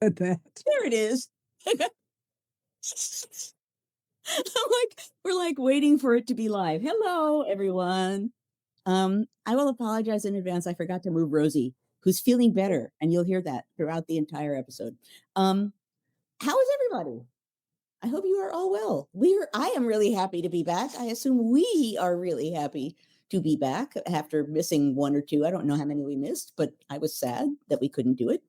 At that. There it is. We're like waiting for it to be live. Hello, everyone. I will apologize in advance. I forgot to move Rosie, who's feeling better, and you'll hear that throughout the entire episode. Um, how is everybody? I hope you are all well. I am really happy to be back. I assume we are really happy to be back after missing one or two. I don't know how many we missed, but I was sad that we couldn't do it.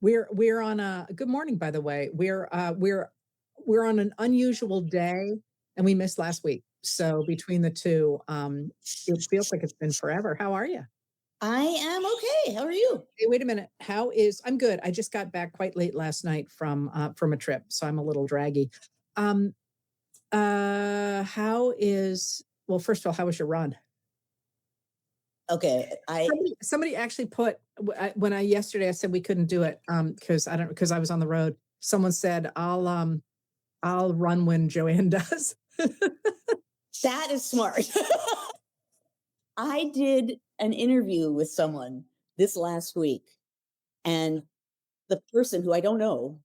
We're on a good morning, by the way. We're on an unusual day, and we missed last week. So between the two, it feels like it's been forever. How are you? I am okay. How are you? Hey, wait a minute. I'm good. I just got back quite late last night from a trip, so I'm a little draggy. Um, how is well, first of all, how was your run? Okay, Somebody actually put when I yesterday I said we couldn't do it because I was on the road. Someone said I'll run when Joanne does. that is smart. I did an interview with someone this last week, and the person who I don't know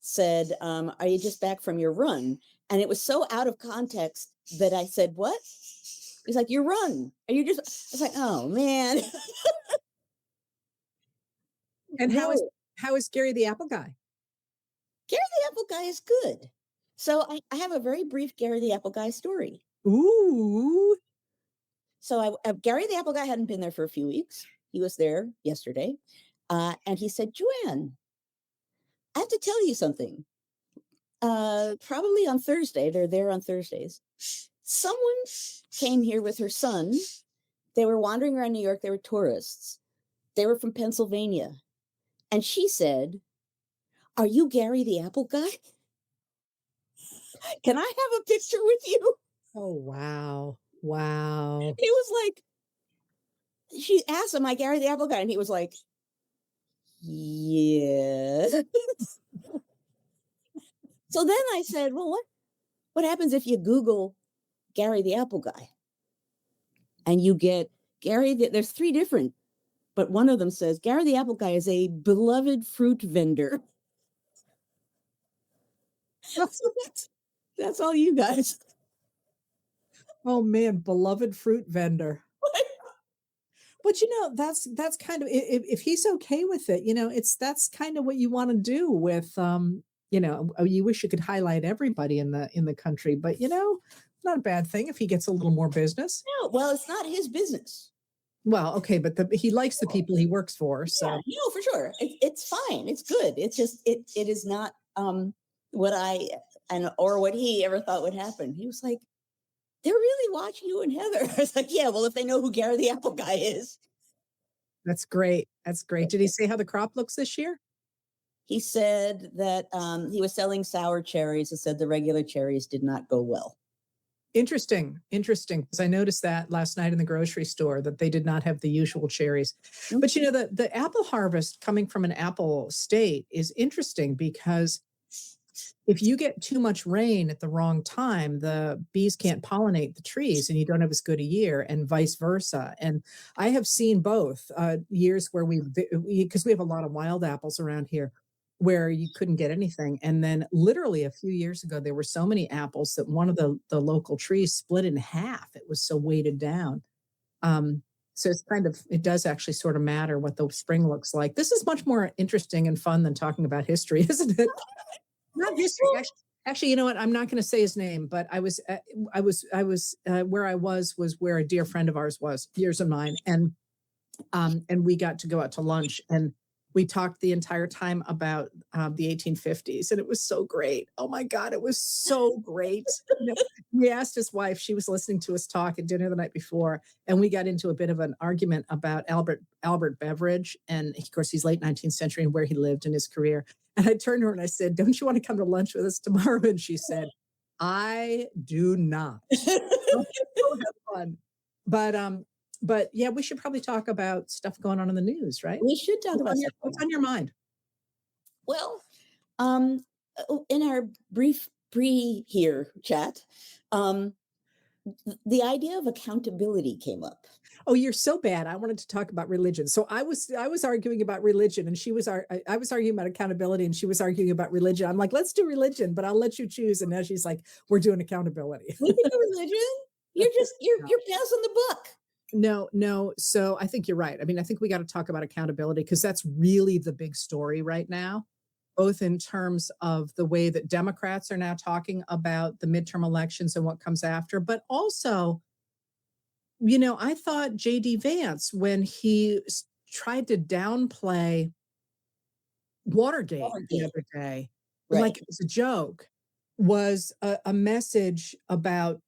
said, "Are you just back from your run?" And it was so out of context that I said, "What?" He's like, "Your run? Are you just?" I was like, "Oh man." And No, how is Gary the Apple guy? Gary the Apple Guy is good. So I have a very brief Gary the Apple Guy story. Ooh, So Gary the Apple Guy hadn't been there for a few weeks. He was there yesterday, and he said, "Joanne, I have to tell you something. Probably on Thursday. They're there on Thursdays. Someone came here with her son. They were wandering around New York. They were tourists. They were from Pennsylvania, and she said, 'Are you Gary the Apple Guy? Can I have a picture with you?'" oh wow, wow. It was like she asked him, "Am I Gary the Apple Guy?" And he was like, "Yeah." So then I said, "Well, what happens if you Google Gary the Apple Guy and you get there's three different, but one of them says Gary the Apple Guy is a beloved fruit vendor." So that's all you guys. Oh man, beloved fruit vendor. But that's kind of if he's okay with it, that's kind of what you want to do with you wish you could highlight everybody in the country, but not a bad thing if he gets a little more business. No, well, it's not his business. Well, okay, but he likes the people he works for, Yeah, so no, for sure. It's fine. It's good. It's just it is not what I and or what he ever thought would happen. He was like, "They're really watching you and Heather." I was like, "Yeah, well, if they know who Gary the Apple Guy is." that's great. That's great. Did he say how the crop looks this year? He said that he was selling sour cherries. He said the regular cherries did not go well. Interesting, interesting. Because I noticed that last night in the grocery store that they did not have the usual cherries. Mm. But the apple harvest coming from an apple state is interesting because if you get too much rain at the wrong time, the bees can't pollinate the trees and you don't have as good a year, and vice versa. And I have seen both years where because we have a lot of wild apples around here, where you couldn't get anything. And then literally a few years ago, there were so many apples that one of the local trees split in half. It was so weighted down. Um, so it does actually sort of matter what the spring looks like. This is much more interesting and fun than talking about history, isn't it? Not history. Actually, you know what? I'm not going to say his name, but where I was where a dear friend of ours was, years of mine, and we got to go out to lunch, and we talked the entire time about the 1850s, and it was so great. Oh my God, it was so great. We asked his wife; she was listening to us talk at dinner the night before, and we got into a bit of an argument about Albert Beveridge, and of course, he's late 19th century and where he lived in his career. And I turned to her and I said, "Don't you want to come to lunch with us tomorrow?" And she said, "I do not." We'll have fun. But yeah, we should probably talk about stuff going on in the news, right? We should talk about stuff going What's on. on your mind? Well, in our brief pre here chat, um, The idea of accountability came up. Oh, you're so bad. I wanted to talk about religion. So I was arguing about religion, and I was arguing about accountability, and she was arguing about religion. I'm like, let's do religion, but I'll let you choose. And now she's like, we're doing accountability. We can do religion. You're passing the buck. No, no. So I think you're right. I mean, I think we got to talk about accountability because that's really the big story right now, both in terms of the way that Democrats are now talking about the midterm elections and what comes after, but also, I thought JD Vance, when he tried to downplay Watergate the Watergate. other day, Right. like it was a joke, was a message about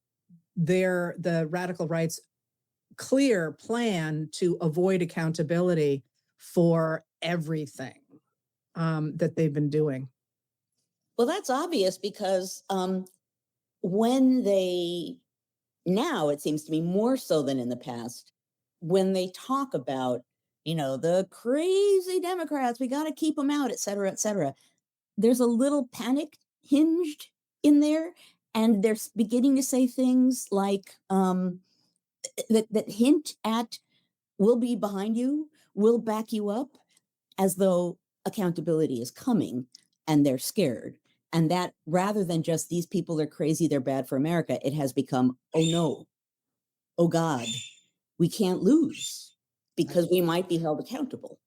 the radical right's clear plan to avoid accountability for everything that they've been doing. Well, that's obvious because when they now it seems to me more so than in the past when they talk about the crazy Democrats, we got to keep them out, et cetera, et cetera. There's a little panic hinged in there, and they're beginning to say things like that hint at we'll be behind you, we'll back you up, as though accountability is coming and they're scared. And that rather than just these people are crazy, they're bad for America, it has become, oh no, oh God, we can't lose because we might be held accountable.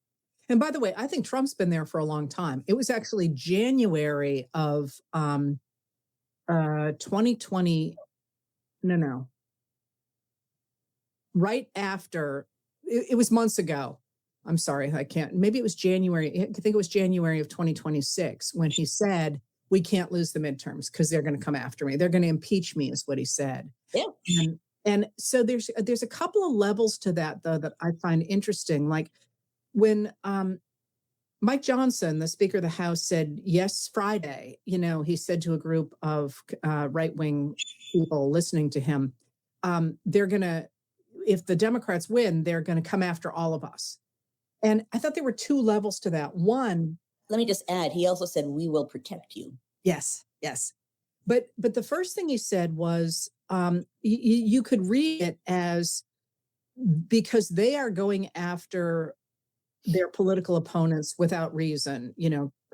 And by the way, I think Trump's been there for a long time. It was actually January of 2020. No. Right after it was months ago. I'm sorry, I can't. Maybe it was January. I think it was January of 2026 when he said, we can't lose the midterms because they're going to come after me. They're going to impeach me, is what he said. Yeah. And so there's a couple of levels to that, though, that I find interesting. Like when Mike Johnson, the Speaker of the House, said yes Friday, he said to a group of right-wing people listening to him, they're going to, if the Democrats win, they're going to come after all of us. And I thought there were two levels to that. One, let me just add, he also said, we will protect you. yes. But the first thing he said was, you could read it as because they are going after their political opponents without reason,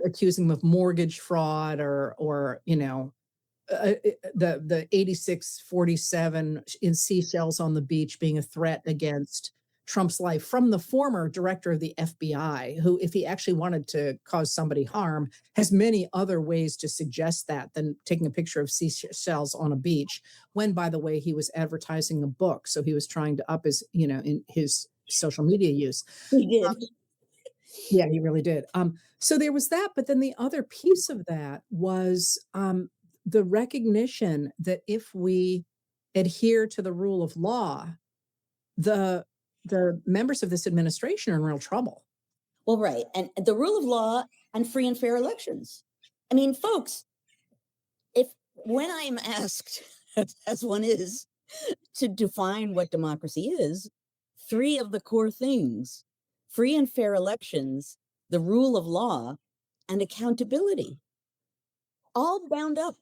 accusing them of mortgage fraud or the 8647 in seashells on the beach being a threat against Trump's life from the former director of the FBI, who, if he actually wanted to cause somebody harm, has many other ways to suggest that than taking a picture of seashells on a beach, when, by the way, he was advertising a book. So he was trying to up his, in his social media use. He did. Yeah, he really did. So there was that. But then the other piece of that was the recognition that if we adhere to the rule of law, the members of this administration are in real trouble. Well, right. And the rule of law and free and fair elections. I mean, folks, when I'm asked, as one is, to define what democracy is, three of the core things: free and fair elections, the rule of law, and accountability, all bound up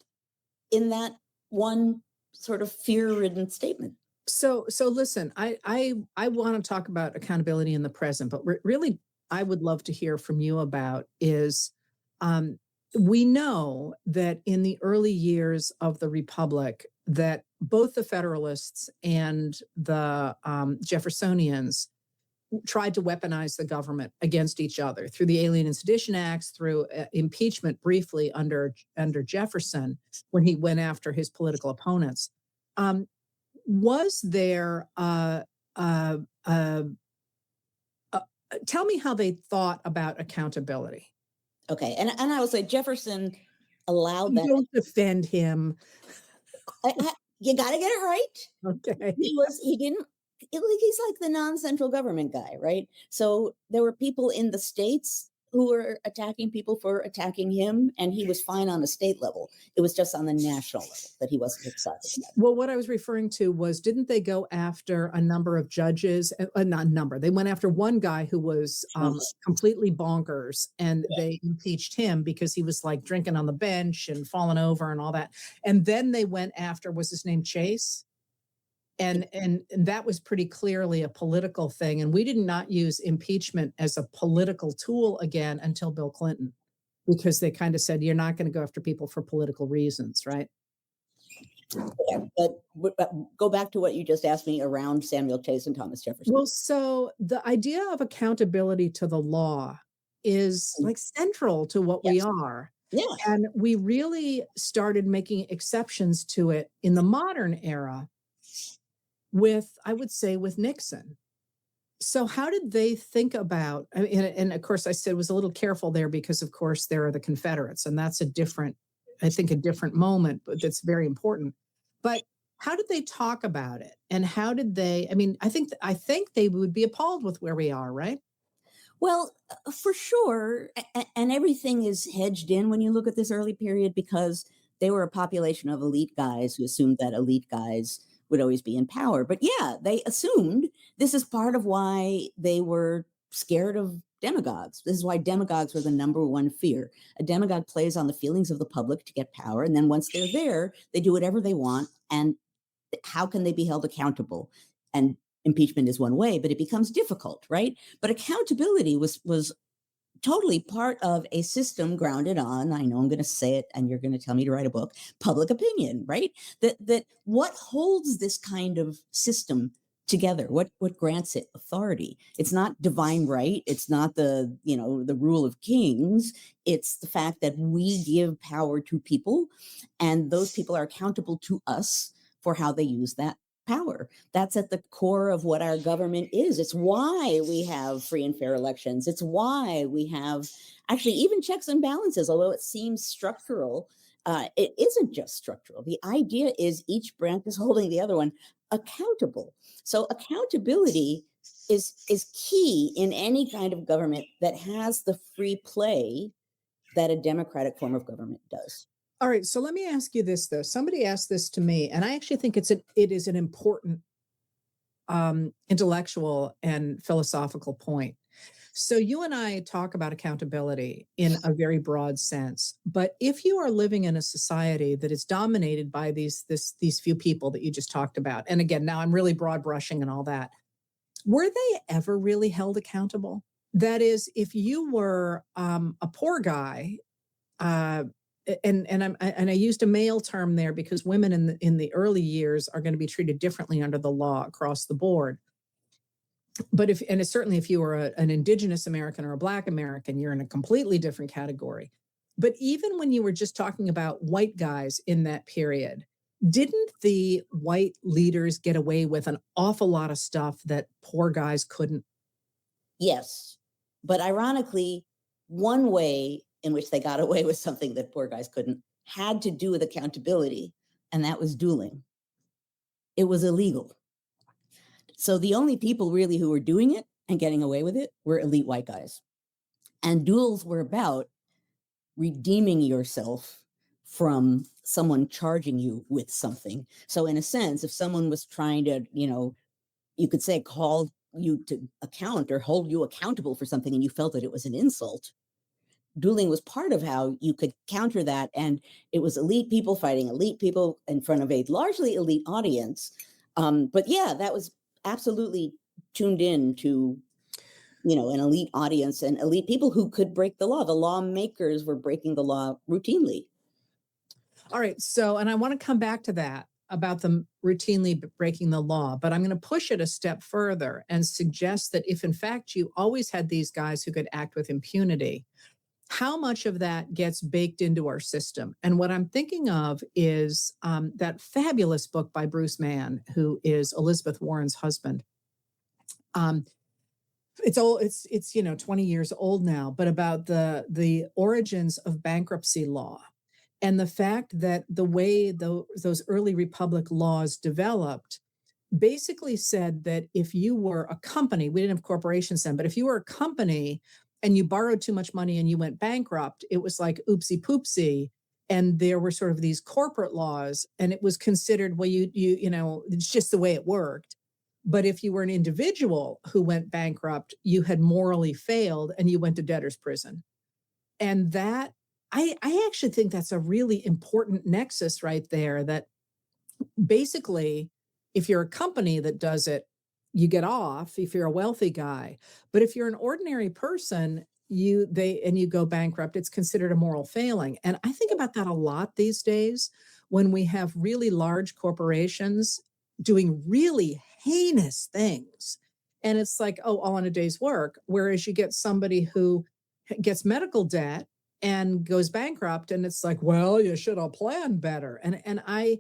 in that one sort of fear-ridden statement. So listen, I want to talk about accountability in the present, but really, I would love to hear from you about is, we know that in the early years of the Republic, that both the Federalists and the Jeffersonians tried to weaponize the government against each other through the Alien and Sedition Acts, through impeachment briefly under Jefferson when he went after his political opponents. Was there tell me how they thought about accountability? Okay, and I will say Jefferson allowed that. Don't defend him. You got to get it right. Okay. He didn't, he's like the non-central government guy, right? So there were people in the states who were attacking people for attacking him, and he was fine on a state level. It was just on the national level that he wasn't excited about. Well, what I was referring to was, didn't they go after a number of judges? Not number. They went after one guy who was completely bonkers, and they impeached him because he was like drinking on the bench and falling over and all that. And then they went after, was his name Chase? And that was pretty clearly a political thing. And we did not use impeachment as a political tool again until Bill Clinton, because they kind of said, you're not going to go after people for political reasons, right? Yeah, but go back to what you just asked me around Samuel Chase and Thomas Jefferson. Well, so the idea of accountability to the law is Mm, like central to what we yes. are. Yeah. And we really started making exceptions to it in the modern era with, I would say, with Nixon. So how did they think about, I mean, and of course I said was a little careful there because of course there are the Confederates, and that's a different, I think a different moment, but that's very important. But how did they talk about it? And how did they, I mean, I think they would be appalled with where we are, right? Well, for sure, and everything is hedged in when you look at this early period because they were a population of elite guys who assumed that elite guys would always be in power. But yeah, they assumed this is part of why they were scared of demagogues. This is why demagogues were the number one fear. A demagogue plays on the feelings of the public to get power, and then once they're there, they do whatever they want, and how can they be held accountable? And impeachment is one way, but it becomes difficult, right? But accountability was totally part of a system grounded on, I know I'm going to say it and you're going to tell me to write a book, public opinion, right? That what holds this kind of system together, what grants it authority? It's not divine right, it's not the rule of kings, it's the fact that we give power to people and those people are accountable to us for how they use that power. That's at the core of what our government is. It's why we have free and fair elections. It's why we have actually even checks and balances, although it seems structural. It isn't just structural. The idea is each branch is holding the other one accountable. So accountability is key in any kind of government that has the free play that a democratic form of government does. All right, so let me ask you this though. Somebody asked this to me, and I actually think it is an important intellectual and philosophical point. So you and I talk about accountability in a very broad sense, but if you are living in a society that is dominated by these few people that you just talked about, and again, now I'm really broad brushing and all that, were they ever really held accountable? That is, if you were a poor guy, uh, and I used a male term there because women in the early years are going to be treated differently under the law across the board. But if, and it's certainly if you were an indigenous American or a Black American, you're in a completely different category. But even when you were just talking about white guys in that period, didn't the white leaders get away with an awful lot of stuff that poor guys couldn't? Yes. But ironically, one way in which they got away with something that poor guys couldn't had to do with accountability, and that was dueling. It was illegal. So the only people really who were doing it and getting away with it were elite white guys. And duels were about redeeming yourself from someone charging you with something. So in a sense, if someone was trying to, you could say call you to account or hold you accountable for something and you felt that it was an insult, dueling was part of how you could counter that. And it was elite people fighting elite people in front of a largely elite audience. But yeah, that was absolutely tuned in to, an elite audience and elite people who could break the law. The lawmakers were breaking the law routinely. All right. So, and I want to come back to that about them routinely breaking the law, but I'm going to push it a step further and suggest that if in fact you always had these guys who could act with impunity, how much of that gets baked into our system? And what I'm thinking of is that fabulous book by Bruce Mann, who is Elizabeth Warren's husband. Um, it's old, it's 20 years old now, but about the origins of bankruptcy law and the fact that the way those early republic laws developed basically said that if you were a company, we didn't have corporations then, but if you were a company and you borrowed too much money and you went bankrupt, it was like oopsie poopsie. And there were sort of these corporate laws, and it was considered, well, it's just the way it worked. But if you were an individual who went bankrupt, you had morally failed and you went to debtor's prison. And that I actually think that's a really important nexus right there, that basically if you're a company that does it, you get off if you're a wealthy guy. But if you're an ordinary person, you go bankrupt, it's considered a moral failing. And I think about that a lot these days when we have really large corporations doing really heinous things. And it's like, oh, all in a day's work. Whereas you get somebody who gets medical debt and goes bankrupt, and it's like, well, you should have planned better. And I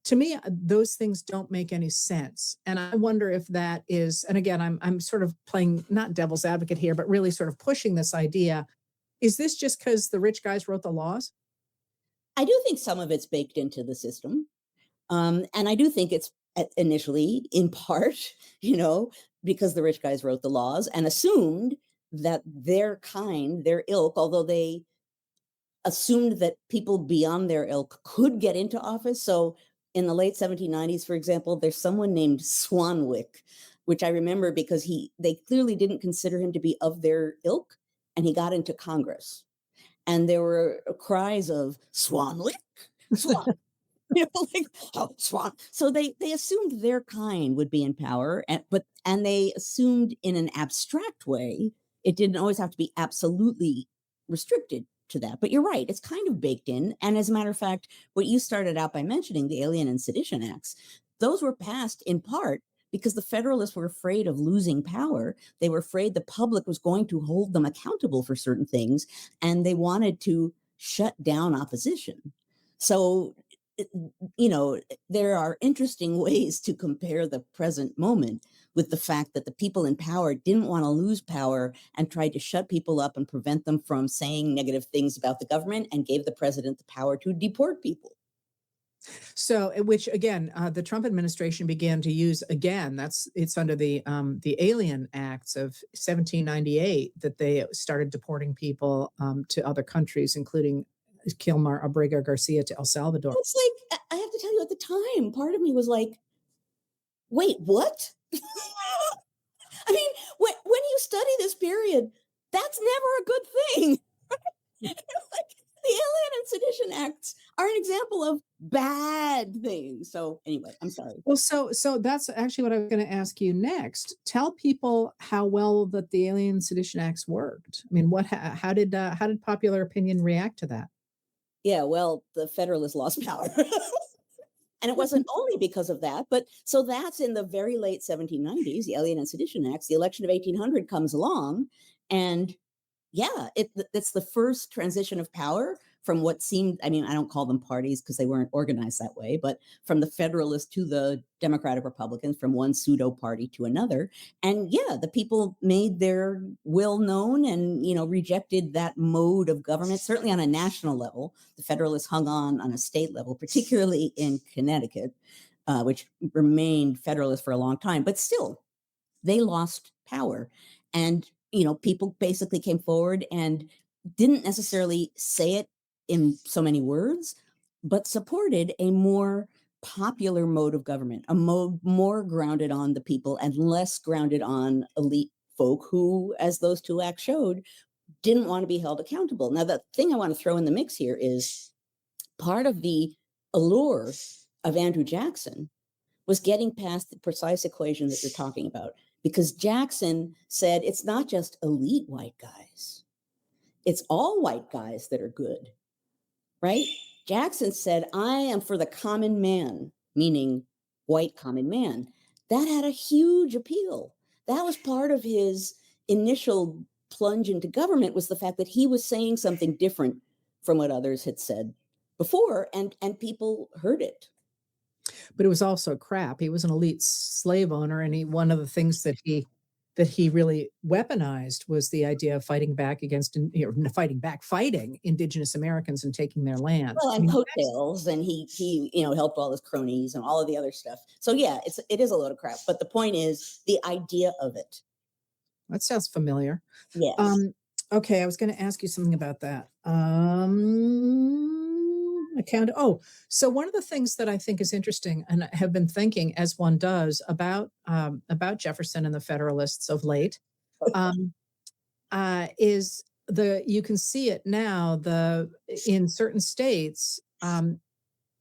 to me, those things don't make any sense. And I wonder if that is, and again, I'm sort of playing not devil's advocate here, but really sort of pushing this idea. Is this just because the rich guys wrote the laws? I do think some of it's baked into the system. And I do think it's initially, in part, you know, because the rich guys wrote the laws and assumed that their kind, their ilk, although they assumed that people beyond their ilk could get into office. So in the late 1790s, for example, there's someone named Swanwick, which I remember because they clearly didn't consider him to be of their ilk, and he got into Congress. And there were cries of Swanwick, Swan, like, oh, Swan. So they assumed their kind would be in power, and they assumed in an abstract way. It didn't always have to be absolutely restricted to that. But you're right, it's kind of baked in. And as a matter of fact, what you started out by mentioning, the Alien and Sedition Acts, those were passed in part because the Federalists were afraid of losing power. They were afraid the public was going to hold them accountable for certain things, and they wanted to shut down opposition. So you know, there are interesting ways to compare the present moment with the fact that the people in power didn't want to lose power and tried to shut people up and prevent them from saying negative things about the government and gave the president the power to deport people. So, which again, the Trump administration began to use again. It's under the Alien Acts of 1798 that they started deporting people to other countries, including Kilmar Abrega Garcia to El Salvador. It's like, I have to tell you, at the time, part of me was like, wait, what? I mean, when you study this period, that's never a good thing. Like, the Alien and Sedition Acts are an example of bad things. So anyway, I'm sorry. Well, so that's actually what I was going to ask you next. Tell people how well that the Alien Sedition Acts worked. I mean, how did popular opinion react to that? Yeah, well, the Federalists lost power. And it wasn't only because of that, but so that's in the very late 1790s, the Alien and Sedition Acts. The election of 1800 comes along, and yeah, it's the first transition of power from what seemed, I mean, I don't call them parties because they weren't organized that way, but from the Federalists to the Democratic Republicans, from one pseudo party to another. And yeah, the people made their will known and, you know, rejected that mode of government, certainly on a national level. The Federalists hung on a state level, particularly in Connecticut, which remained Federalist for a long time, but still they lost power. And, you know, people basically came forward and didn't necessarily say it in so many words, but supported a more popular mode of government, a mode more grounded on the people and less grounded on elite folk who, as those two acts showed, didn't want to be held accountable. Now, the thing I want to throw in the mix here is part of the allure of Andrew Jackson was getting past the precise equation that you're talking about. Because Jackson said it's not just elite white guys, it's all white guys that are good, right? Jackson said, I am for the common man, meaning white common man. That had a huge appeal. That was part of his initial plunge into government, was the fact that he was saying something different from what others had said before, and people heard it. But it was also crap. He was an elite slave owner, and one of the things that he really weaponized was the idea of fighting back against, fighting indigenous Americans and taking their land. Well, I and mean, coattails, and he you know, helped all his cronies and all of the other stuff. So yeah, it is a load of crap. But the point is the idea of it. that sounds familiar. Yes. Um, okay, I was going to ask you something about that. Account. Oh, so one of the things that I think is interesting, and I have been thinking, as one does, about Jefferson and the Federalists of late, um, is you can see it now, in certain states.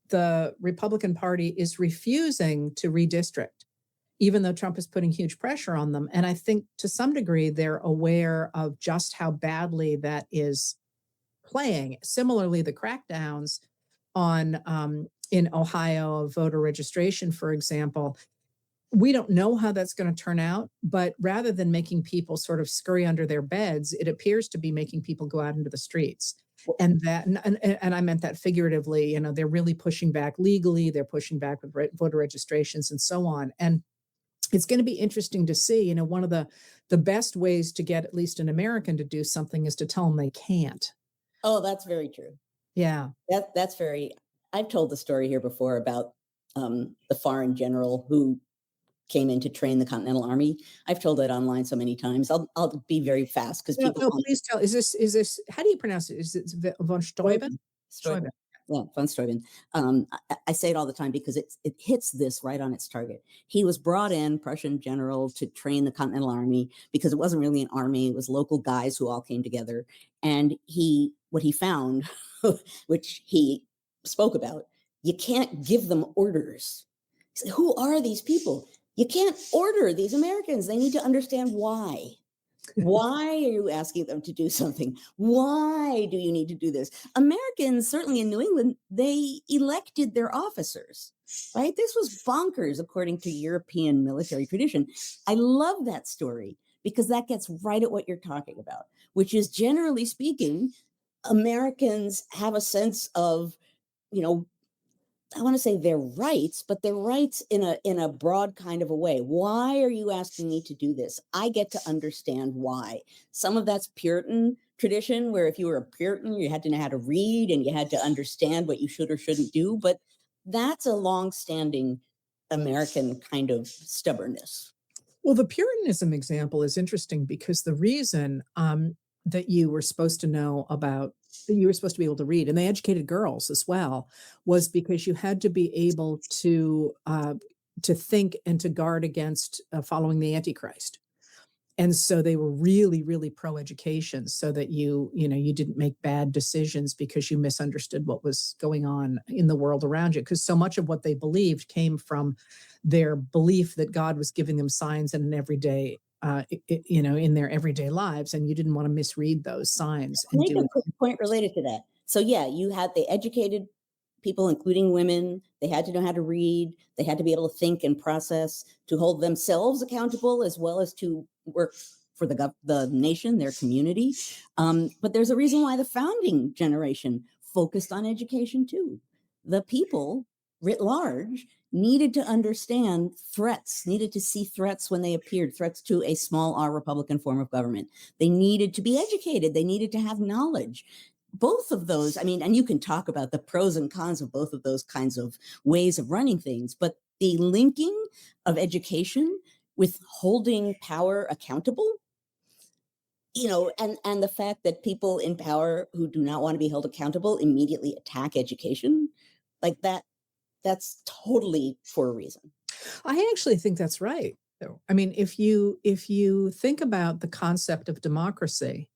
the Republican Party is refusing to redistrict, even though Trump is putting huge pressure on them. And I think to some degree, they're aware of just how badly that is playing. Similarly, the crackdowns on in Ohio of voter registration, for example, we don't know how that's going to turn out, but rather than making people sort of scurry under their beds, it appears to be making people go out into the streets. And that, and I meant that figuratively, you know, they're really pushing back legally, they're pushing back with voter registrations and so on. And it's going to be interesting to see, you know, one of the best ways to get at least an American to do something is to tell them they can't. Oh, that's very true. Yeah. That's very. I've told the story here before about the foreign general who came in to train the Continental Army. I've told it online so many times. I'll be very fast because No, people no, find please tell. Is this, how do you pronounce it? Is it von Steuben? Steuben. Steuben. Steuben. Yeah, von Steuben. I say it all the time because it hits this right on its target. He was brought in, Prussian general, to train the Continental Army because it wasn't really an army; it was local guys who all came together. And what he found, which he spoke about, you can't give them orders. He said, "Who are these people? You can't order these Americans. They need to understand why." Why are you asking them to do something? Why do you need to do this? Americans, certainly in New England, they elected their officers, right? This was bonkers according to European military tradition. I love that story because that gets right at what you're talking about, which is generally speaking, Americans have a sense of, you know, I want to say their rights, but their rights in a broad kind of a way. Why are you asking me to do this? I get to understand why. Some of that's Puritan tradition, where if you were a Puritan, you had to know how to read and you had to understand what you should or shouldn't do. But that's a long-standing American kind of stubbornness. Well, the Puritanism example is interesting because the reason that you were supposed to know about, that you were supposed to be able to read, and they educated girls as well, was because you had to be able to think and to guard against following the Antichrist. And so they were really, really pro education so that you know, you didn't make bad decisions because you misunderstood what was going on in the world around you. Because so much of what they believed came from their belief that God was giving them signs in an everyday, you know, in their everyday lives. And you didn't want to misread those signs and Make do a it. quick point related to that. So yeah, they educated people, including women. They had to know how to read. They had to be able to think and process to hold themselves accountable as well as to work for the nation, their community. But there's a reason why the founding generation focused on education too. The people writ large needed to understand threats, needed to see threats when they appeared, threats to a small r Republican form of government. They needed to be educated. They needed to have knowledge. Both of those, I mean, and you can talk about the pros and cons of both of those kinds of ways of running things, but the linking of education with holding power accountable, you know, and the fact that people in power who do not want to be held accountable immediately attack education, like that's totally for a reason. I actually think that's right. Though. I mean, if you think about the concept of democracy,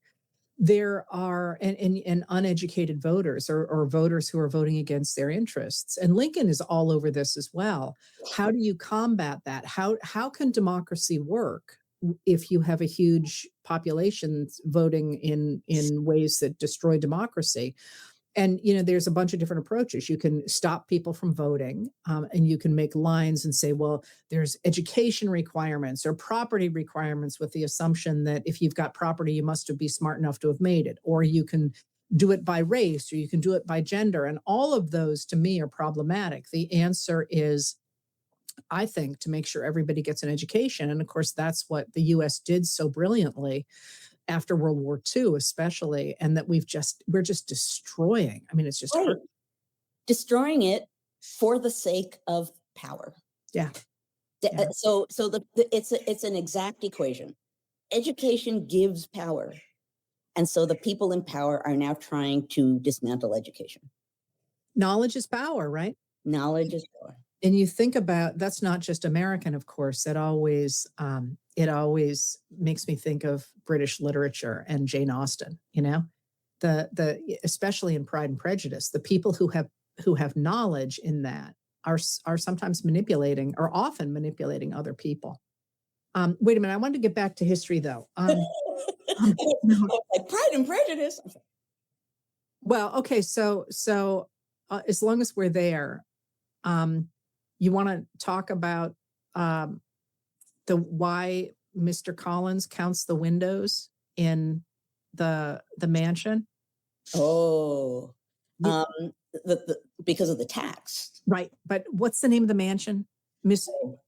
there are and uneducated voters or voters who are voting against their interests. And Lincoln is all over this as well. How do you combat that? How can democracy work if you have a huge population voting in ways that destroy democracy? And you know, there's a bunch of different approaches. You can stop people from voting, and you can make lines and say, well, there's education requirements or property requirements with the assumption that if you've got property you must be smart enough to have made it. Or you can do it by race, or you can do it by gender, and all of those to me are problematic. The answer is, I think, to make sure everybody gets an education. And of course, that's what the US did so brilliantly after World War II, especially, and that we're just destroying. I mean, it's just Right. hurt. Destroying it for the sake of power. Yeah, yeah. It's an exact equation. Education gives power. And so the people in power are now trying to dismantle education. Knowledge is power, right? Knowledge is power. And you think about, that's not just American, of course. It always makes me think of British literature and Jane Austen. You know, the especially in Pride and Prejudice, the people who have who have knowledge in that are sometimes manipulating or often manipulating other people. Wait a minute, I wanted to get back to history though. No, Like Pride and Prejudice. well, okay, so as long as we're there, um, you want to talk about um, the why Mr. Collins counts the windows in the mansion? Oh, You, um, because of the tax. right, but what's the name of the mansion? Miss Oh,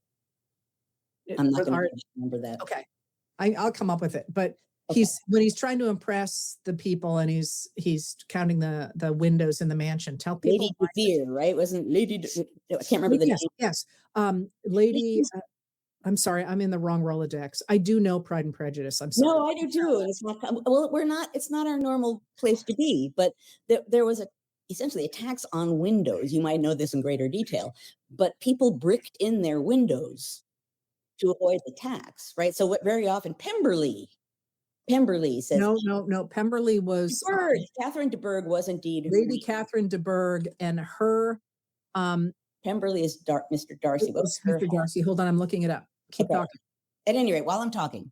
I'm not going Art. to remember that. Okay, I'll come up with it. But Okay. he's when he's trying to impress the people and he's counting the windows in the mansion. Tell Lady people why. de Vere, right? Wasn't Lady I can't remember the Yes, name. yes. Lady, I'm sorry, I'm in the wrong Rolodex. I do know Pride and Prejudice. I'm sorry. No, I do too, and it's not well, we're not it's not our normal place to be, but there was essentially a tax on windows. You might know this in greater detail, but people bricked in their windows to avoid the tax, right? So what very often Pemberley says No, no, no. Pemberley was Catherine de Bourgh was indeed her Lady name. Catherine de Bourgh, and her Pemberley is Mr. it Darcy. What was was her? Mr. Darcy. Hold on, I'm looking it up. Keep Okay. talking. At any rate, while I'm talking,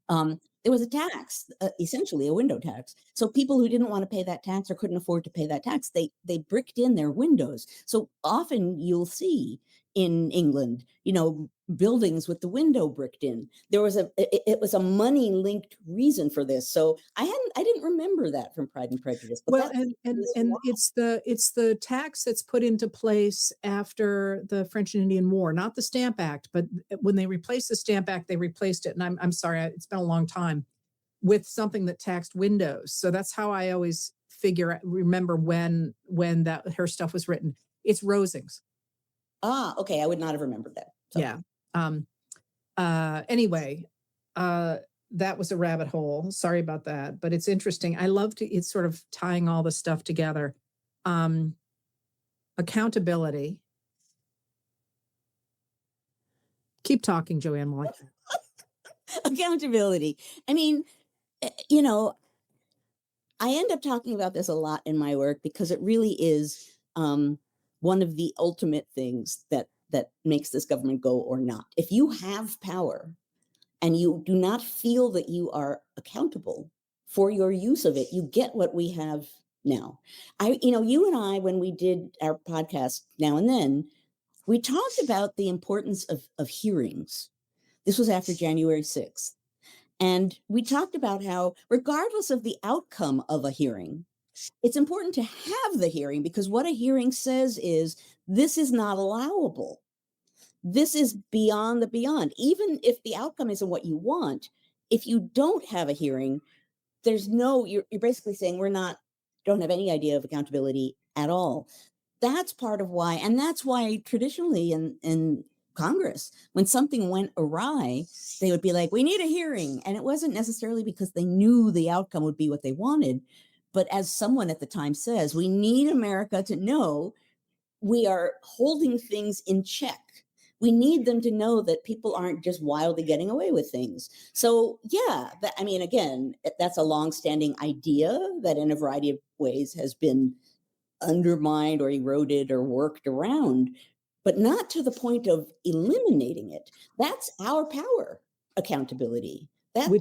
there was a tax, essentially a window tax. So people who didn't want to pay that tax or couldn't afford to pay that tax, they bricked in their windows. So often you'll see in England, buildings with the window bricked in. There was it was a money linked reason for this. So I didn't remember that from Pride and Prejudice, but Well, that's and it's the tax that's put into place after the French and Indian War, not the Stamp Act, but when they replaced the Stamp Act, they replaced it. And I'm sorry, it's been a long time, with something that taxed windows. So that's how I always remember when that her stuff was written. It's Rosings. okay. I would not have remembered that. So Yeah. Um, anyway, uh, that was a rabbit hole. Sorry about that, but it's interesting. I love it's sort of tying all the stuff together. Um, accountability. Keep talking, Joanne Molly. accountability. I mean, you know, I end up talking about this a lot in my work because it really is one of the ultimate things that makes this government go or not. If you have power and you do not feel that you are accountable for your use of it, you get what we have now. You and I, when we did our podcast now and then, we talked about the importance of hearings. This was after January 6th. And we talked about how, regardless of the outcome of a hearing, it's important to have the hearing because what a hearing says is this is not allowable. This is beyond the beyond. Even if the outcome isn't what you want, if you don't have a hearing, you're basically saying don't have any idea of accountability at all. That's part of why, and that's why traditionally in Congress, when something went awry, they would be like, we need a hearing. And it wasn't necessarily because they knew the outcome would be what they wanted. But as someone at the time says, we need America to know we are holding things in check. We need them to know that people aren't just wildly getting away with things. So, yeah, again, that's a longstanding idea that in a variety of ways has been undermined or eroded or worked around, but not to the point of eliminating it. That's our power, accountability. That,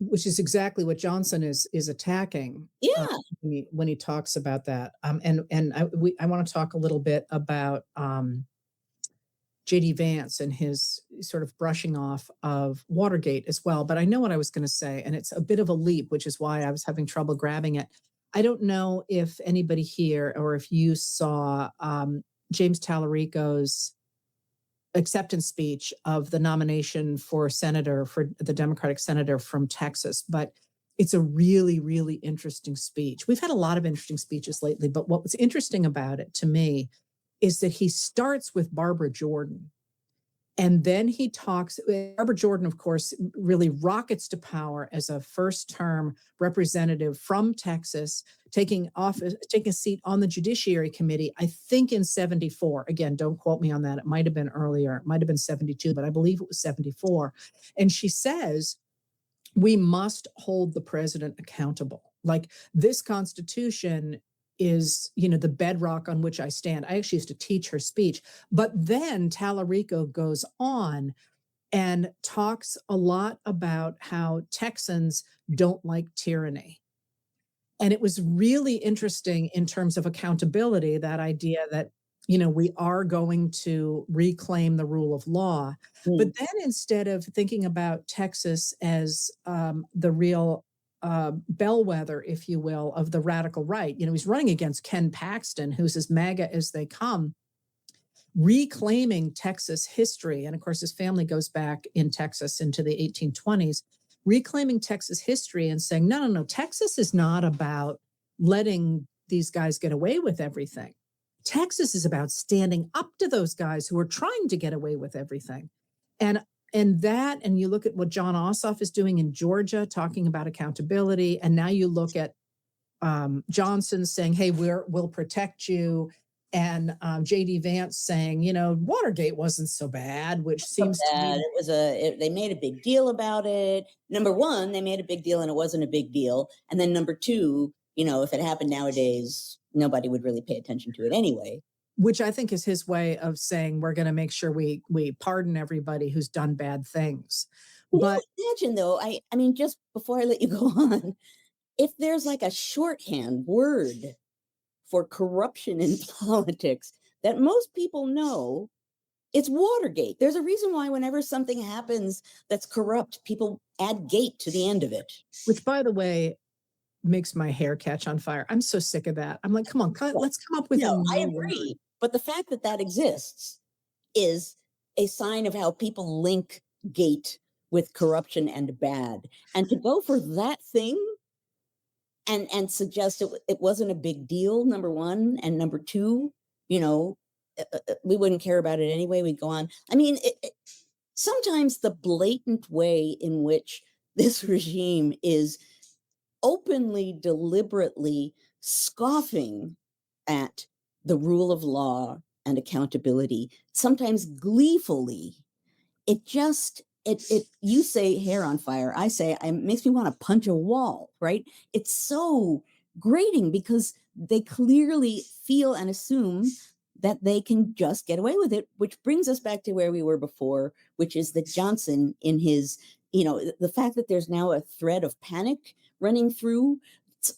which is exactly what Johnson is attacking yeah. when he talks about that. I want to talk a little bit about JD Vance and his sort of brushing off of Watergate as well. But I know what I was going to say, and it's a bit of a leap, which is why I was having trouble grabbing it. I don't know if anybody here or if you saw James Tallarico's acceptance speech of the nomination for the Democratic senator from Texas, but it's a really, really interesting speech. We've had a lot of interesting speeches lately, but what was interesting about it to me is that he starts with Barbara Jordan. And then he talks, Barbara Jordan, of course, really rockets to power as a first term representative from Texas, taking a seat on the Judiciary Committee, I think in 74. Again, don't quote me on that. It might have been earlier. It might have been 72, but I believe it was 74. And she says, we must hold the president accountable. Like this Constitution is, the bedrock on which I stand. I actually used to teach her speech. But then Tallarico goes on and talks a lot about how Texans don't like tyranny. And it was really interesting in terms of accountability, that idea that, we are going to reclaim the rule of law. Mm. But then instead of thinking about Texas as the real bellwether, if you will, of the radical right, he's running against Ken Paxton, who's as MAGA as they come, reclaiming Texas history. And of course, his family goes back in Texas into the 1820s, reclaiming Texas history and saying, no, no, no, Texas is not about letting these guys get away with everything. Texas is about standing up to those guys who are trying to get away with everything. And and you look at what John Ossoff is doing in Georgia, talking about accountability. And now you look at Johnson saying, hey, we'll protect you. And JD Vance saying, Watergate wasn't so bad, which So seems to bad. be, It was they made a big deal about it. Number one, they made a big deal and it wasn't a big deal. And then number two, if it happened nowadays, nobody would really pay attention to it anyway. which I think is his way of saying we're going to make sure we pardon everybody who's done bad things. Can But you imagine though? I mean, just before I let you go on, if there's like a shorthand word for corruption in politics that most people know, it's Watergate. There's a reason why whenever something happens that's corrupt, people add gate to the end of it. which, by the way, makes my hair catch on fire. I'm so sick of that. I'm like, come on, Well, let's come up with a no, I new word. agree. But the fact that that exists is a sign of how people link gate with corruption and bad. And to go for that thing and suggest it wasn't a big deal, number one, and number two, we wouldn't care about it anyway. We'd go on. I mean, sometimes the blatant way in which this regime is openly, deliberately scoffing at the rule of law and accountability, sometimes gleefully, you say hair on fire, I say it makes me want to punch a wall, right? It's so grating because they clearly feel and assume that they can just get away with it, which brings us back to where we were before, which is that Johnson in his, the fact that there's now a thread of panic running through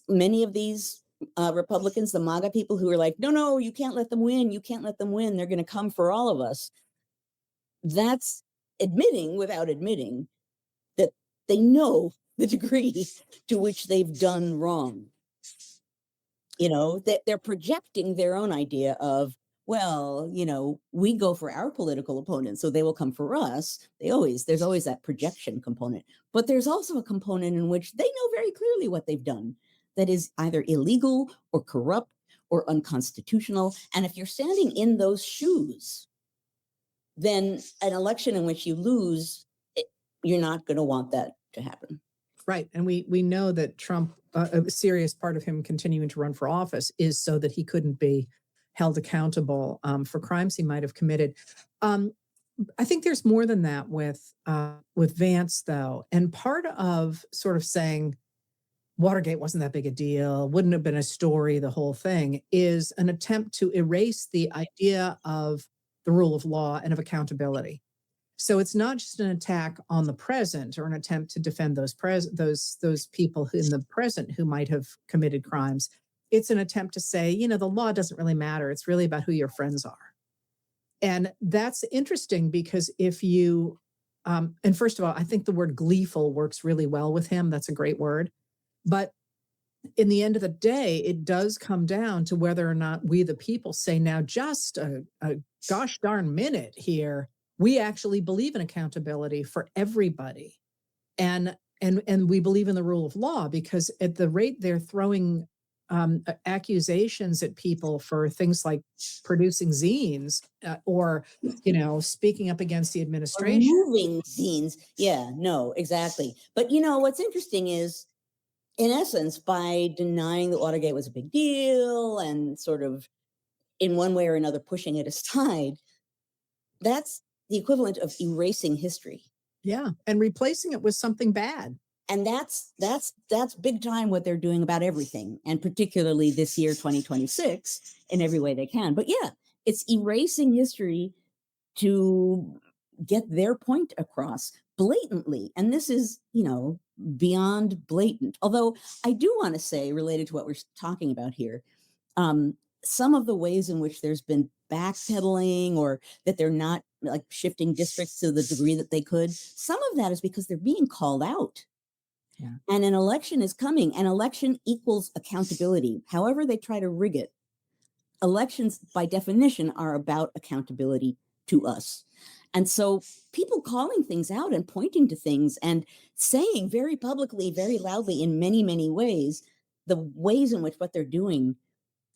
many of these Republicans, the MAGA people who are like, no, you can't let them win. You can't let them win. They're going to come for all of us. That's admitting without admitting that they know the degree to which they've done wrong. That they're projecting their own idea of, well, we go for our political opponents, so they will come for us. There's always that projection component. But there's also a component in which they know very clearly what they've done that is either illegal or corrupt or unconstitutional. And if you're standing in those shoes, then an election in which you lose, you're not going to want that to happen. Right. And we know that Trump, a serious part of him continuing to run for office is so that he couldn't be held accountable for crimes he might have committed. I think there's more than that with Vance, though. And part of sort of saying Watergate wasn't that big a deal, wouldn't have been a story, the whole thing, is an attempt to erase the idea of the rule of law and of accountability. So it's not just an attack on the present or an attempt to defend those people in the present who might have committed crimes. It's an attempt to say, the law doesn't really matter. It's really about who your friends are. And that's interesting because if you, and first of all, I think the word gleeful works really well with him. That's a great word. But in the end of the day, it does come down to whether or not we, the people, say now just a gosh darn minute here, we actually believe in accountability for everybody. And we believe in the rule of law, because at the rate they're throwing accusations at people for things like producing zines or, speaking up against the administration. Or moving zines. Yeah, no, exactly. But what's interesting is, in essence, by denying that Watergate was a big deal and sort of in one way or another pushing it aside, that's the equivalent of erasing history. Yeah. And replacing it with something bad. And that's big time what they're doing about everything, and particularly this year 2026 in every way they can. But yeah, it's erasing history to get their point across blatantly. And this is, beyond blatant. Although I do want to say, related to what we're talking about here, um, some of the ways in which there's been backpedaling, or that they're not like shifting districts to the degree that they could, some of that is because they're being called out. Yeah. And an election is coming. An election equals accountability. However, they try to rig it, elections by definition are about accountability to us. And so people calling things out and pointing to things and saying very publicly, very loudly, in many, many ways, the ways in which what they're doing,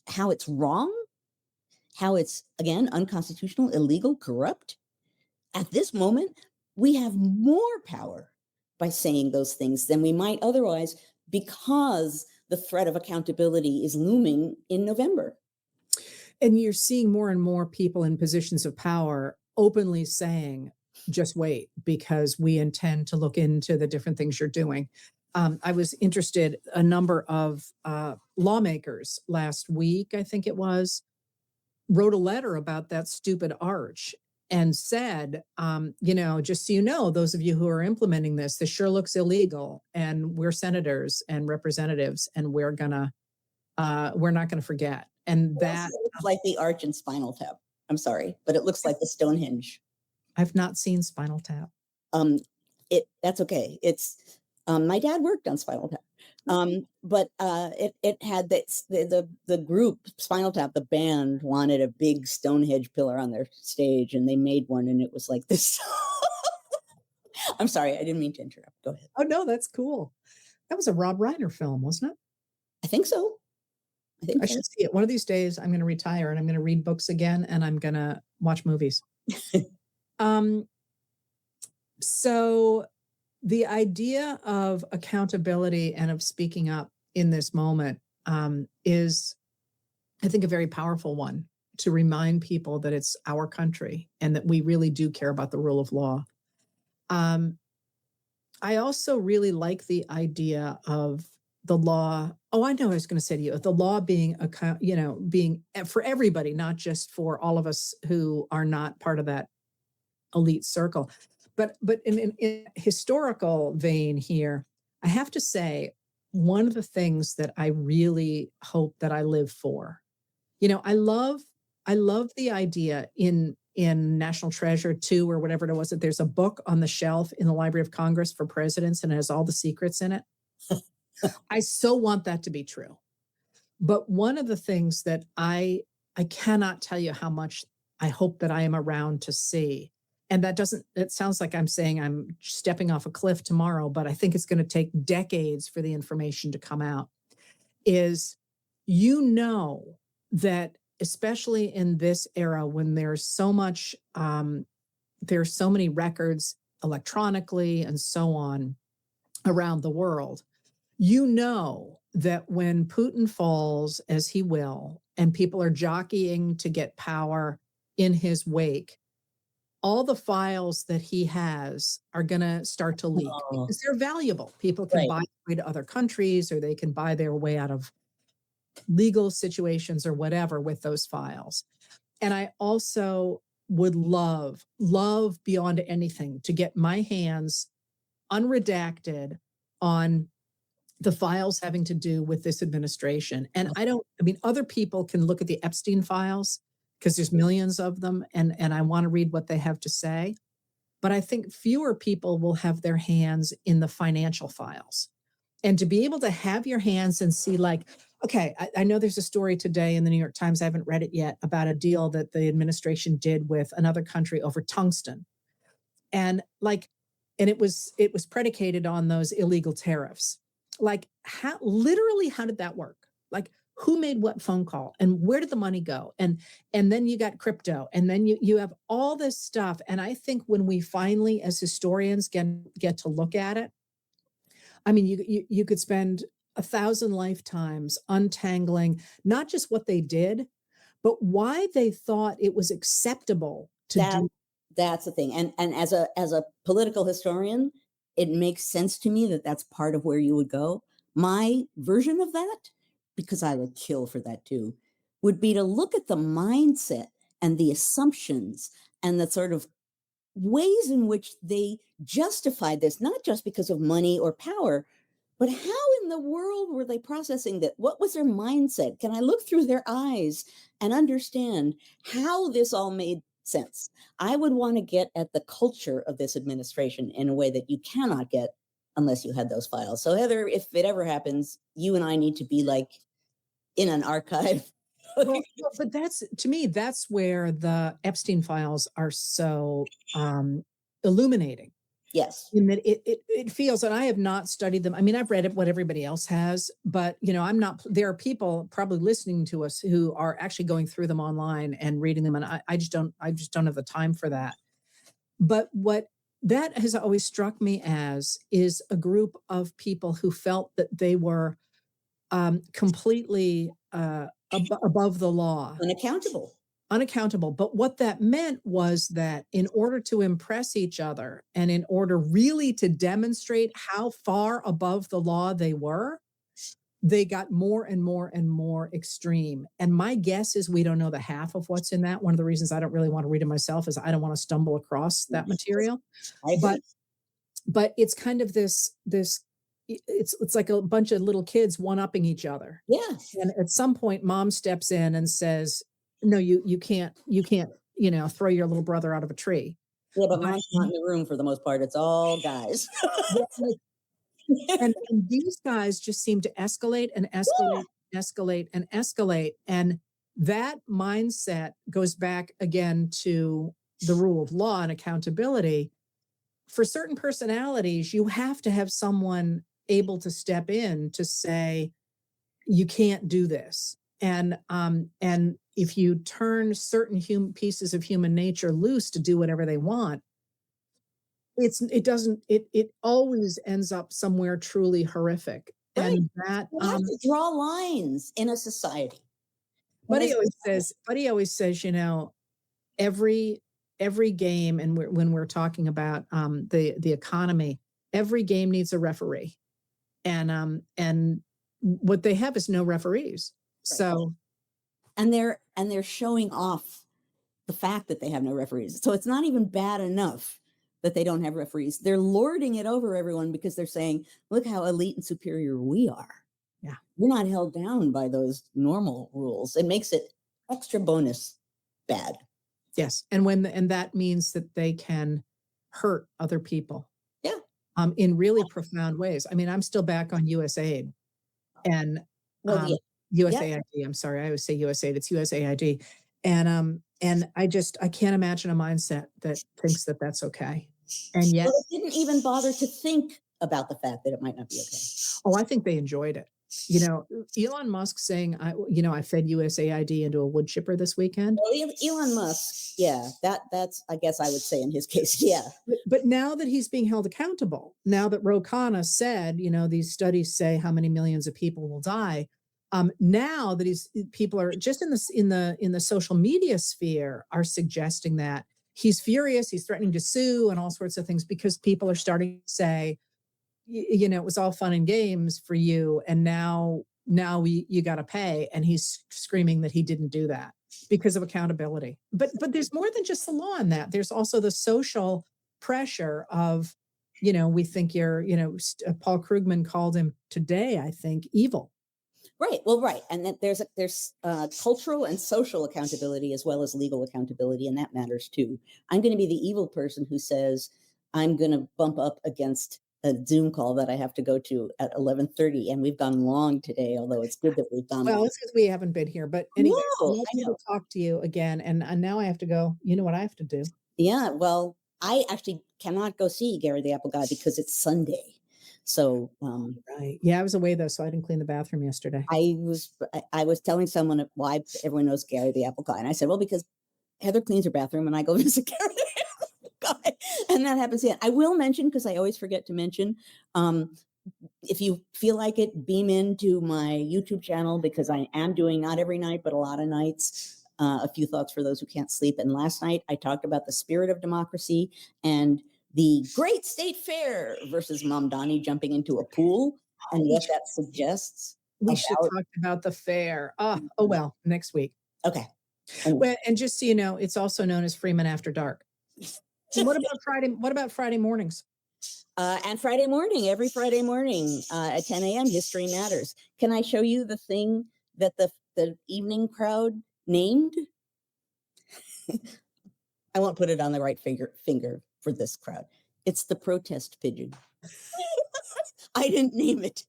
how it's wrong, how it's, again, unconstitutional, illegal, corrupt. At this moment, we have more power by saying those things than we might otherwise, because the threat of accountability is looming in November. And you're seeing more and more people in positions of power openly saying, just wait, because we intend to look into the different things you're doing. I was interested, a number of lawmakers last week, I think it was, wrote a letter about that stupid arch and said, just so you know, those of you who are implementing this sure looks illegal. And we're senators and representatives, and we're not going to forget. And It that looks like the arch in Spinal Tap. I'm sorry, but it looks like the Stonehenge. I've not seen Spinal Tap. Um, that's okay. It's my dad worked on Spinal Tap, but it had the group Spinal Tap, the band, wanted a big Stonehenge pillar on their stage, and they made one, and it was like this. I'm sorry, I didn't mean to interrupt. Go ahead. Oh no, that's cool. That was a Rob Reiner film, wasn't it? I think so. I think I so. should see it. One of these days, I'm going to retire and I'm going to read books again and I'm going to watch movies. um, so the idea of accountability and of speaking up in this moment is, I think, a very powerful one to remind people that it's our country and that we really do care about the rule of law. Um, I also really like the idea of the law. Oh, I know what I was going to say to you. The law being being for everybody, not just for all of us who are not part of that elite circle. But in historical vein here, I have to say, one of the things that I really hope that I live for, I love the idea in National Treasure 2 or whatever it was, that there's a book on the shelf in the Library of Congress for presidents and it has all the secrets in it. I so want that to be true. But one of the things that I cannot tell you how much I hope that I am around to see, and it sounds like I'm saying I'm stepping off a cliff tomorrow, but I think it's going to take decades for the information to come out, is that especially in this era when there's so many records electronically and so on around the world, that when Putin falls, as he will, and people are jockeying to get power in his wake, all the files that he has are going to start to leak Oh, because they're valuable. People can right. buy their way to other countries, or they can buy their way out of legal situations or whatever with those files. And I also would love beyond anything to get my hands unredacted on the files having to do with this administration. And I mean, other people can look at the Epstein files because there's millions of them, and I want to read what they have to say. But I think fewer people will have their hands in the financial files. And to be able to have your hands and see, like, okay, I know there's a story today in the New York Times, I haven't read it yet, about a deal that the administration did with another country over tungsten. And it was predicated on those illegal tariffs. Like, how did that work? Like, who made what phone call and where did the money go? And then you got crypto, and then you have all this stuff. And I think when we finally, as historians, get to look at it, I mean, you could spend 1,000 lifetimes untangling not just what they did, but why they thought it was acceptable to That do. that's the thing. And as a political historian, it makes sense to me that that's part of where you would go. My version of that, because I would kill for that too, would be to look at the mindset and the assumptions and the sort of ways in which they justified this, not just because of money or power, but how in the world were they processing that? What was their mindset? Can I look through their eyes and understand how this all made sense? I would want to get at the culture of this administration in a way that you cannot get unless you had those files. So, Heather, if it ever happens, you and I need to be like in an archive. But that's, to me, that's where the Epstein files are so illuminating. Yes. In that it feels, and I have not studied them. I mean, I've read it, what everybody else has, but I'm not. There are people probably listening to us who are actually going through them online and reading them, and I just don't. I just don't have the time for that. But what that has always struck me as is a group of people who felt that they were completely above the law, unaccountable. But what that meant was that in order to impress each other and in order really to demonstrate how far above the law they were, they got more and more and more extreme. And my guess is we don't know the half of what's in that. One of the reasons I don't really want to read it myself is I don't want to stumble across that material. I agree. But it's kind of this it's like a bunch of little kids one-upping each other. Yeah. And at some point, mom steps in and says, "No, you can't, throw your little brother out of a tree." Yeah, but mom's not in the room for the most part. It's all guys. and these guys just seem to escalate and escalate, escalate and escalate. And that mindset goes back again to the rule of law and accountability. For certain personalities, you have to have someone able to step in to say, you can't do this. And if you turn certain pieces of human nature loose to do whatever they want, it always ends up somewhere truly horrific. Right. And that you have to draw lines in a society. Buddy always says, every game, and when we're talking about the economy, every game needs a referee, and what they have is no referees. Right. So, and they're showing off the fact that they have no referees. So it's not even bad enough that they don't have referees. They're lording it over everyone because they're saying, "Look how elite and superior we are." Yeah, we're not held down by those normal rules. It makes it extra bonus bad. Yes, and that means that they can hurt other people. Yeah. In really profound ways. I mean, I'm still back on USAID and USAID. I'm sorry, I always say USAID. It's USAID, and I can't imagine a mindset that thinks that that's okay. And yet, they didn't even bother to think about the fact that it might not be okay. Oh, I think they enjoyed it. Elon Musk saying, I fed USAID into a wood chipper this weekend. Well, Elon Musk, yeah, that's, I guess I would say in his case, yeah. But now that he's being held accountable, now that Ro Khanna said, these studies say how many millions of people will die. Now that people are just in the social media sphere are suggesting that he's furious, he's threatening to sue and all sorts of things because people are starting to say, it was all fun and games for you, and now you got to pay. And he's screaming that he didn't do that because of accountability. But there's more than just the law in that. There's also the social pressure of, we think you're, Paul Krugman called him today, I think, evil. Right. Well, right. And then there's cultural and social accountability as well as legal accountability, and that matters too. I'm going to be the evil person who says I'm going to bump up against a Zoom call that I have to go to at 11:30, and we've gone long today, although it's good that we've gone long. Well, it's because we haven't been here, but anyway, I'd like to talk to you again, and now I have to go. You know what I have to do? Yeah, well, I actually cannot go see Gary the Apple Guy because it's Sunday. So, right. Yeah, I was away though, so I didn't clean the bathroom yesterday. I was telling someone why everyone knows Gary the Apple Guy, and I said, well, because Heather cleans her bathroom and I go visit Gary the Apple Guy, and that happens again. I will mention, because I always forget to mention, if you feel like it, beam into my YouTube channel, because I am doing, not every night, but a lot of nights, a few thoughts for those who can't sleep. And last night I talked about the spirit of democracy and The Great State Fair versus Mom Donnie jumping into a pool and We what should that suggests we should about. talk about the fair. Oh, well, next week. Okay. And Well, and just so you know, it's also known as Freeman After Dark. And what about Friday mornings? and Friday morning, every Friday morning at 10 a.m., History Matters. Can I show you the thing that the evening crowd named? I won't put it on the right finger for this crowd. It's the protest pigeon. I didn't name it.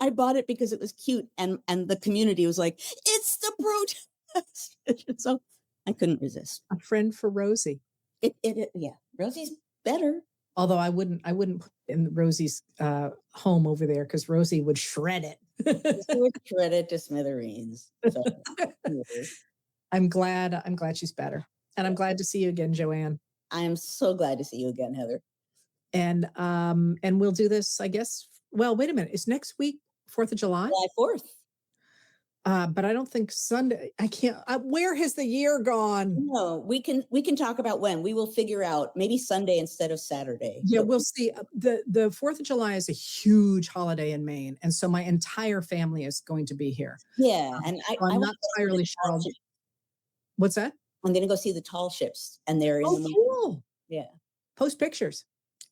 I bought it because it was cute, and the community was like, "It's the protest pigeon." So I couldn't resist. A friend for Rosie. Yeah. Rosie's better. Although I wouldn't put it in Rosie's home over there because Rosie would shred it. She was shredded to smithereens. So, I'm glad she's better. And I'm glad to see you again, Joanne. I am so glad to see you again, Heather. And we'll do this, I guess. Well, wait a minute. Is next week 4th of July? July 4th. But I don't think Sunday. I can't. Where has the year gone? No, we can talk about when. We will figure out maybe Sunday instead of Saturday. Yeah, But we'll see. The 4th of July is a huge holiday in Maine, and so my entire family is going to be here. yeah, and So I'm I not want to go see entirely the sure. tall ships. What's that? I'm going to go see the tall ships, and they're in Oh, the Maine. cool. Yeah, Post pictures.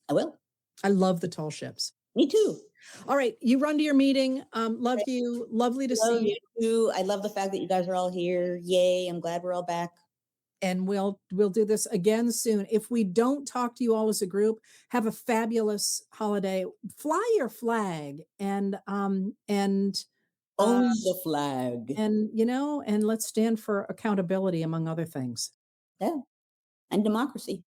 I will. I love the tall ships. Me too. All right, you run to your meeting. Love you. Lovely to Love see you. you too. I love the fact that you guys are all here. Yay! I'm glad we're all back. And we'll do this again soon. If we don't talk to you all as a group, have a fabulous holiday. Fly your flag Own uh, the flag. and let's stand for accountability among other things. Yeah, and democracy.